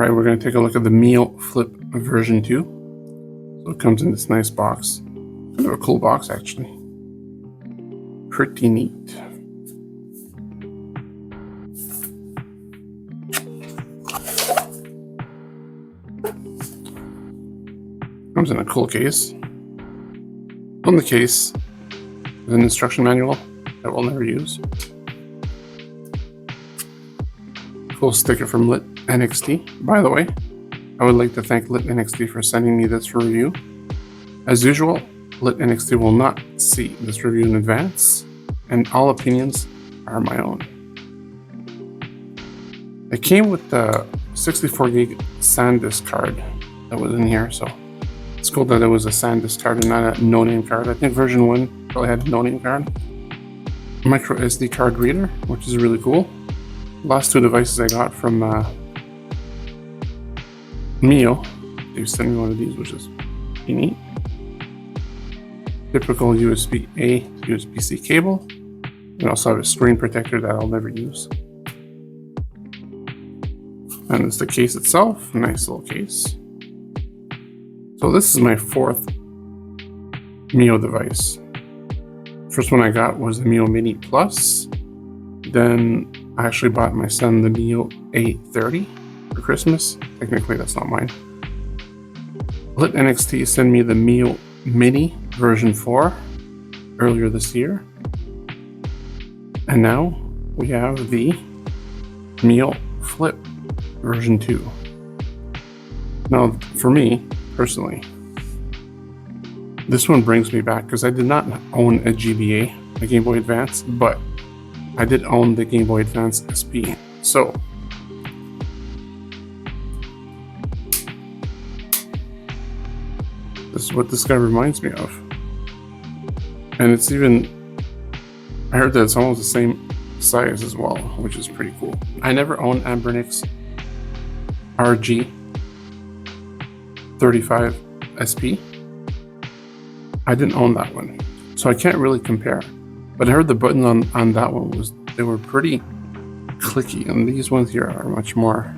Alright, we're going to take a look at the Miyoo Flip version 2. So it comes in this nice box. Kind of a cool box, actually. Pretty neat. Comes in a cool case. On the case is an instruction manual that we'll never use. Cool sticker from Lit NXT. By the way, I would like to thank Lit NXT for sending me this review. As usual, Lit NXT will not see this review in advance, and all opinions are my own. It came with the 64 gig SanDisk card that was in here, so it's cool that it was a SanDisk card and not a no-name card. I think version 1 probably had a no-name card. Micro SD card reader, which is really cool. Last two devices I got from Miyoo. They sent me one of these, which is pretty neat. Typical USB-A to USB-C cable. We also have a screen protector that I'll never use. And it's the case itself, nice little case. So this is my fourth Miyoo device. First one I got was the Miyoo Mini Plus. Then I actually bought my son the Miyoo A30 for Christmas. Technically, that's not mine. Lit NXT sent me the Miyoo Mini version 4 earlier this year. And now we have the Miyoo Flip version 2. Now, for me, personally, this one brings me back because I did not own a GBA, a Game Boy Advance, but I did own the Game Boy Advance SP. So this is what this guy reminds me of. And it's even, I heard that it's almost the same size as well, which is pretty cool. I never owned Anbernic's RG 35 SP. I didn't own that one, so I can't really compare. But I heard the buttons on that one they were pretty clicky, and these ones here are much more,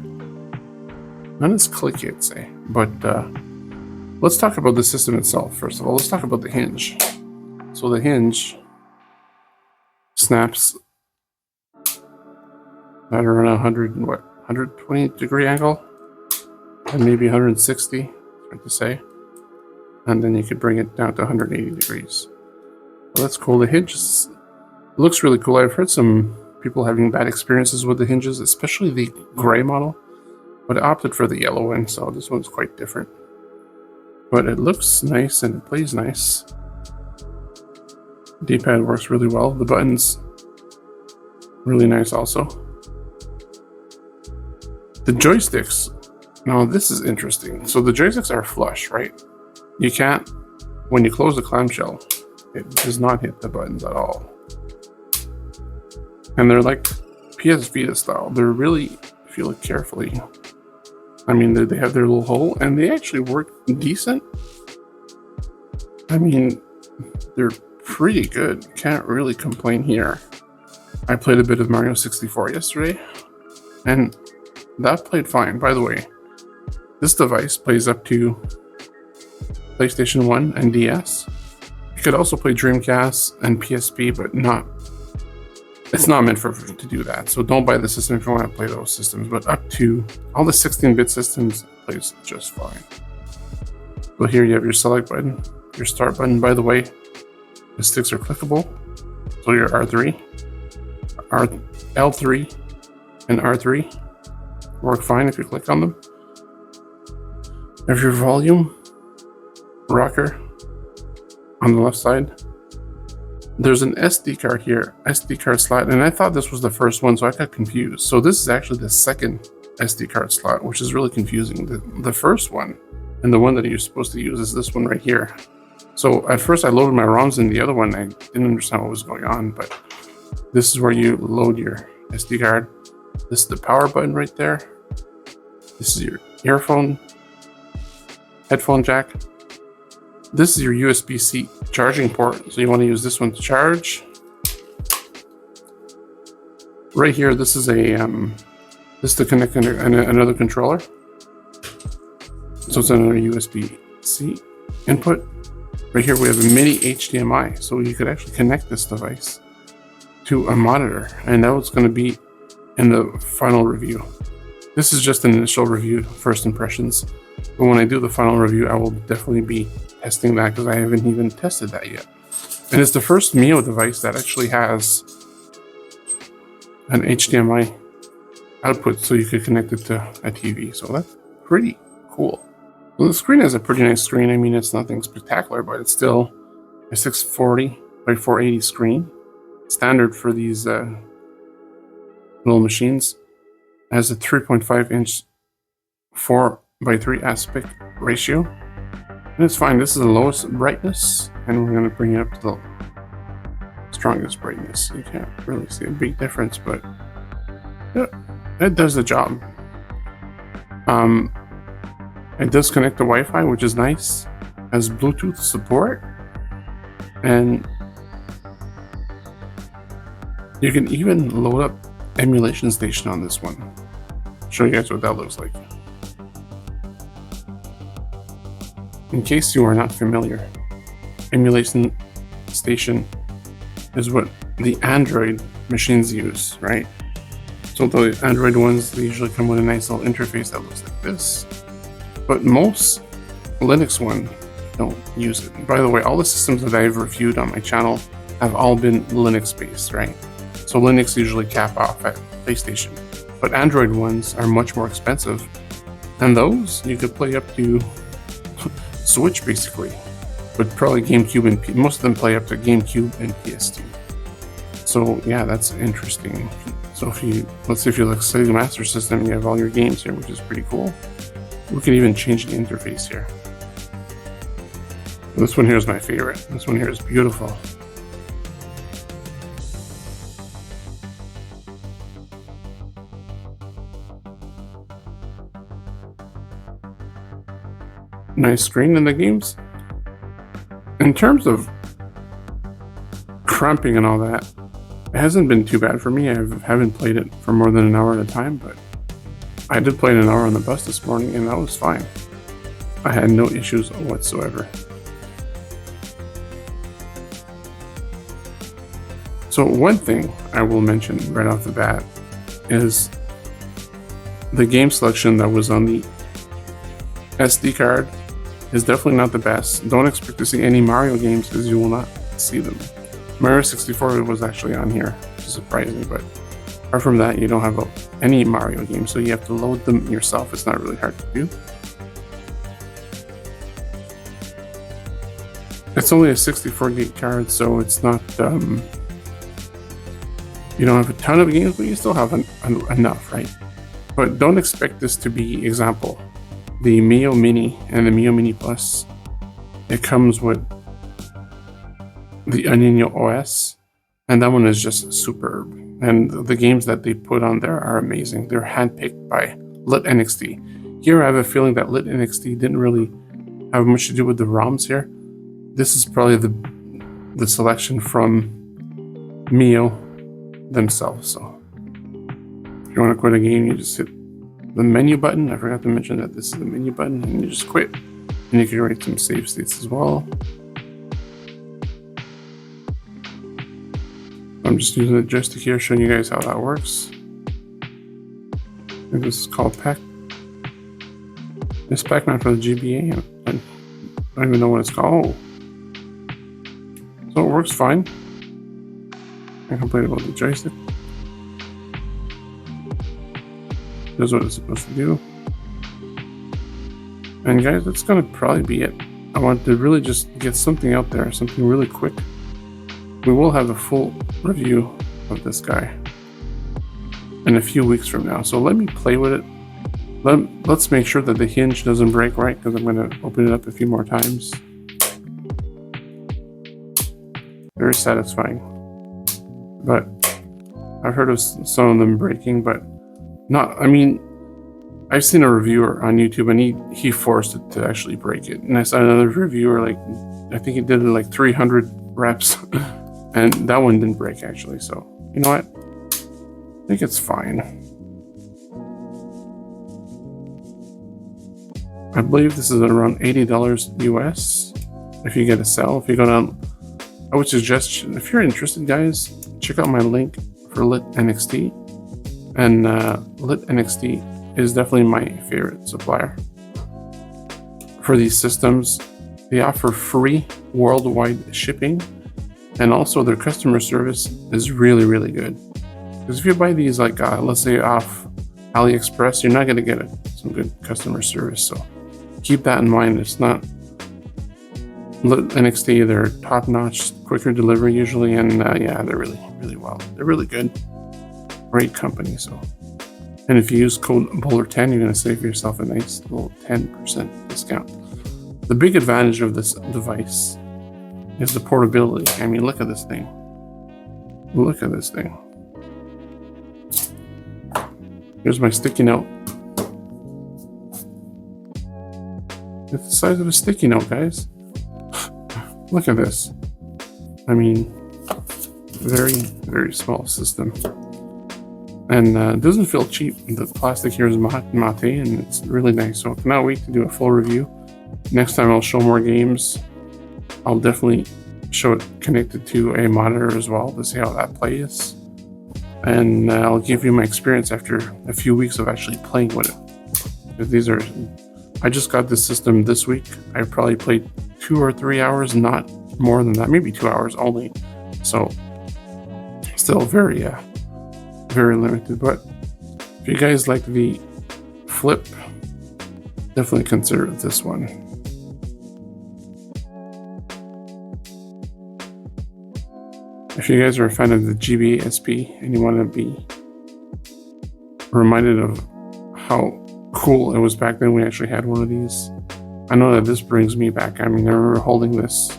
not as clicky, I'd say. But let's talk about the system itself first of all. Let's talk about the hinge. So the hinge snaps at around 120 degree angle, and maybe 160, hard to say. And then you could bring it down to 180 degrees. Well, that's cool. The hinge looks really cool. I've heard some people having bad experiences with the hinges, especially the gray model, but I opted for the yellow one, so this one's quite different. But it looks nice and it plays nice. D-pad works really well. The buttons, really nice also. The joysticks, now this is interesting. So the joysticks are flush, right? You can't, when you close the clamshell, it does not hit the buttons at all. And they're like PS Vita style. They're really, if you look carefully, I mean, they have their little hole and they actually work decent. I mean, they're pretty good. Can't really complain here. I played a bit of Mario 64 yesterday and that played fine. By the way, this device plays up to PlayStation 1 and DS. You could also play Dreamcast and PSP, but it's not meant to do that. So don't buy the system if you want to play those systems, but up to all the 16-bit systems, it plays just fine. So here you have your select button, your start button. By the way, the sticks are clickable. So your R3, L3, and R3 work fine if you click on them. You have your volume rocker on the left side. There's an SD card here, SD card slot, and I thought this was the first one, so I got confused. So this is actually the second SD card slot, which is really confusing. The first one, and the one that you're supposed to use, is this one right here. So at first I loaded my ROMs in the other one, I didn't understand what was going on, but this is where you load your SD card. This is the power button right there. This is your headphone jack. This is your USB-C charging port, so you want to use this one to charge. Right here, this is to connect another controller. So it's another USB-C input. Right here we have a mini HDMI, so you could actually connect this device to a monitor, and that was going to be in the final review. This is just an initial review, first impressions, but when I do the final review, I will definitely be testing that because I haven't even tested that yet. And it's the first Miyoo device that actually has an HDMI output, so you could connect it to a TV. So that's pretty cool. So the screen is a pretty nice screen. I mean, it's nothing spectacular, but it's still a 640 by 480 screen, standard for these little machines. It has a 3.5 inch 4 by 3 aspect ratio, and it's fine. This is the lowest brightness, and we're going to bring it up to the strongest brightness. You can't really see a big difference, but yeah, it does the job. It does connect to Wi-Fi, which is nice. Has Bluetooth support, and you can even load up emulation station on this one. I'll show you guys what that looks like. In case you are not familiar, emulation station is what the Android machines use, right? So the Android ones, they usually come with a nice little interface that looks like this. But most Linux ones don't use it. And by the way, all the systems that I've reviewed on my channel have all been Linux based, right? So Linux usually cap off at PlayStation. But Android ones are much more expensive. And those, you could play up to Switch basically. But probably GameCube and most of them play up to GameCube and PS2. So yeah, that's interesting. So if you, let's say if you like Sega Master System, you have all your games here, which is pretty cool. We can even change the interface here. This one here is my favorite. This one here is beautiful. Nice screen in the games. In terms of cramping and all that, it hasn't been too bad for me. I haven't played it for more than an hour at a time, but I did play an hour on the bus this morning, and that was fine. I had no issues whatsoever. So one thing I will mention right off the bat is the game selection that was on the SD card is definitely not the best. Don't expect to see any Mario games because you will not see them. Mario 64 was actually on here, which is surprising, but apart from that, you don't have any Mario games, so you have to load them yourself. It's not really hard to do. It's only a 64 gig card, so it's not, you don't have a ton of games, but you still have enough, right? But don't expect this to be, example, the Miyoo Mini and the Miyoo Mini Plus. It comes with the Onion OS, and that one is just superb. And the games that they put on there are amazing. They're handpicked by Lit NXT. Here I have a feeling that Lit NXT didn't really have much to do with the ROMs here. This is probably the selection from Miyoo themselves. So if you want to quit a game, you just hit the menu button. I forgot to mention that this is the menu button, and you just quit. And you can write some save states as well. I'm just using the joystick here, showing you guys how that works. And this is called Pac. This Pac-Man for the GBA. I don't even know what it's called. So it works fine. I complain about the joystick. Does what it's supposed to do. And guys, that's gonna probably be it. I want to really just get something out there, something really quick. We will have a full review of this guy in a few weeks from now. So let me play with it. Let's make sure that the hinge doesn't break, right? Because I'm going to open it up a few more times. Very satisfying. But I've heard of some of them breaking, but not, I mean, I've seen a reviewer on YouTube and he forced it to actually break it. And I saw another reviewer, like, I think he did it like 300 reps. And that one didn't break actually, so you know what? I think it's fine. I believe this is around $80 US if you get a sale. If you go down, I would suggest, if you're interested, guys, check out my link for Lit NXT. And Lit NXT is definitely my favorite supplier for these systems. They offer free worldwide shipping, and also their customer service is really, really good. Because if you buy these, like let's say off AliExpress, you're not going to get some good customer service. So keep that in mind. It's not Lit NXT. They're top-notch, quicker delivery usually, and yeah, they're really, really well. They're really good. Great company. So, and if you use code BOWLER10, you're going to save yourself a nice little 10% discount. The big advantage of this device is the portability. I mean, look at this thing. Look at this thing. Here's my sticky note. It's the size of a sticky note, guys. Look at this. I mean, very, very small system. And it doesn't feel cheap. The plastic here is mate, and it's really nice. So I cannot wait to do a full review. Next time I'll show more games. I'll definitely show it connected to a monitor as well to see how that plays. And I'll give you my experience after a few weeks of actually playing with it. I just got this system this week. I probably played 2 or 3 hours, not more than that, maybe 2 hours only. So still very, very limited. But if you guys like the Flip, definitely consider this one. If you guys are a fan of the GBA SP and you want to be reminded of how cool it was back then, we actually had one of these. I know that this brings me back. I mean, I remember holding this.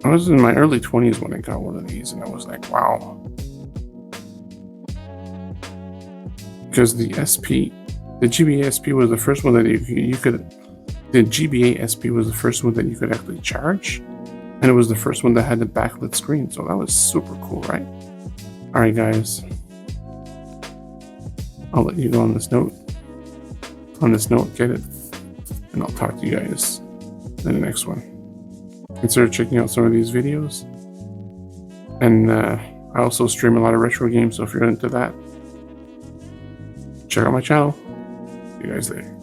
I was in my early 20s when I got one of these, and I was like, wow. Because the SP, the GBA SP was the first one that you could, the GBA SP was the first one that you could actually charge. And it was the first one that had the backlit screen. So that was super cool, right? All right, guys. I'll let you go on this note. On this note, get it. And I'll talk to you guys in the next one. Consider checking out some of these videos. And I also stream a lot of retro games. So if you're into that, check out my channel. See you guys later.